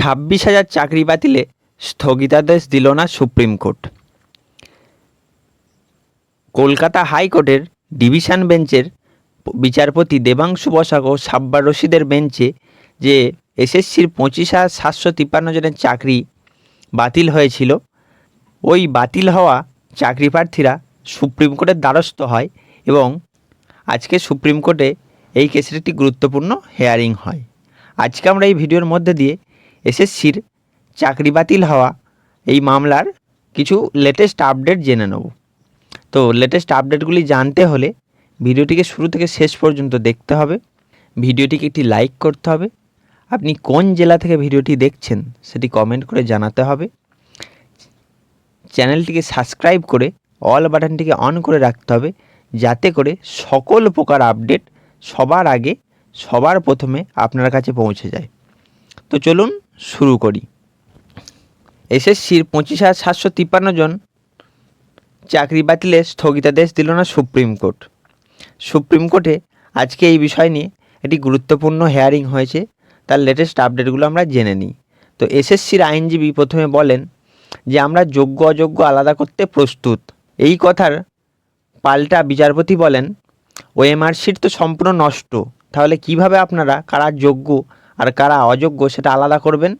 26,000 চাকরি বাতিলে স্থগিতাদেশ দিল না সুপ্রিম কোর্ট। কলকাতা হাইকোর্টের ডিভিশন বেঞ্চের বিচারপতি দেবাংশু বসাক ও সাব্বার রশিদের বেঞ্চে যে এসএসসির 25,753 জনের চাকরি বাতিল হয়েছিল, ওই বাতিল হওয়া চাকরি প্রার্থীরা সুপ্রিম কোর্টের দ্বারস্থ হয় এবং আজকে সুপ্রিম কোর্টে এই কেসের একটি গুরুত্বপূর্ণ হেয়ারিং হয়। আজকে আমরা এই ভিডিওর মধ্যে দিয়ে এসএসসির চাকরি বাতিল হওয়া এই মামলার কিছু লেটেস্ট আপডেট জেনে নেব। তো লেটেস্ট আপডেটগুলি জানতে হলে ভিডিওটিকে শুরু থেকে শেষ পর্যন্ত দেখতে হবে। ভিডিওটিকে একটি লাইক করতে হবে। আপনি কোন জেলা থেকে ভিডিওটি দেখছেন সেটি কমেন্ট করে জানাতে হবে। চ্যানেলটিকে সাবস্ক্রাইব করে অল বাটনটিকে অন করে রাখতে হবে, যাতে করে সকল প্রকার আপডেট সবার আগে সবার প্রথমে আপনার কাছে পৌঁছে যায়। তো চলুন শুরু করি। এসএসসির 25,753 জন চাকরি বাতিলে স্থগিতাদেশ দিল না সুপ্রিম কোর্ট। সুপ্রিম কোর্টে আজকে এই বিষয় নিয়ে একটি গুরুত্বপূর্ণ হেয়ারিং হয়েছে, তার লেটেস্ট আপডেটগুলো আমরা জেনে নিই। তো এসএসসির আইনজীবী প্রথমে বলেন যে আমরা যোগ্য অযোগ্য আলাদা করতে প্রস্তুত। এই কথার পাল্টা বিচারপতি বলেন ওএমআর শিট তো সম্পূর্ণ নষ্ট, তাহলে কিভাবে আপনারা কারা যোগ্য আর কারা অযোগ্য সেটা আলাদা করবেন।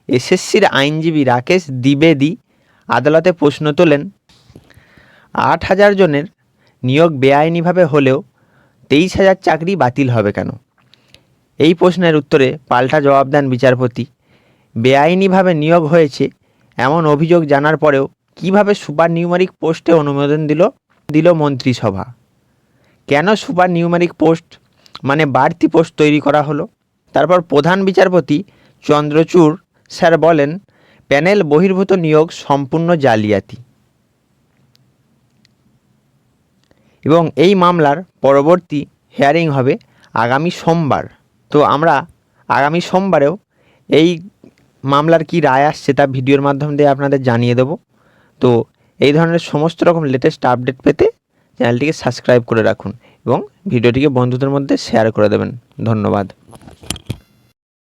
এসএসসির আইনজীবী রাকেশ দ্বিবেদী আদালতে প্রশ্ন তোলেন 8,000 জনের নিয়োগ বেআইনিভাবে হলেও 23,000 চাকরি বাতিল হবে কেন। এই প্রশ্নের উত্তরে পাল্টা জবাব দেন বিচারপতি, বেআইনিভাবে নিয়োগ হয়েছে এমন অভিযোগ জানার পরেও কিভাবে সুপার নিউমারিক পোস্টে অনুমোদন দিল মন্ত্রিসভা। কেন সুপার নিউমারিক পোস্ট মানে বাড়তি পোস্ট তৈরি করা হলো। তারপর প্রধান বিচারপতি চন্দ্রচূড় স্যার বলেন প্যানেল বহির্ভূত নিয়োগ সম্পূর্ণ জালিয়াতি এবং এই মামলার পরবর্তী হেয়ারিং হবে আগামী সোমবার। তো আমরা আগামী সোমবারেও এই মামলার কি রায় আসছে তা ভিডিওর মাধ্যম দিয়ে আপনাদের জানিয়ে দেব। তো এই ধরনের সমস্ত রকম লেটেস্ট আপডেট পেতে চ্যানেলটিকে সাবস্ক্রাইব করে রাখুন এবং ভিডিওটিকে বন্ধুদের মধ্যে শেয়ার করে দেবেন। ধন্যবাদ।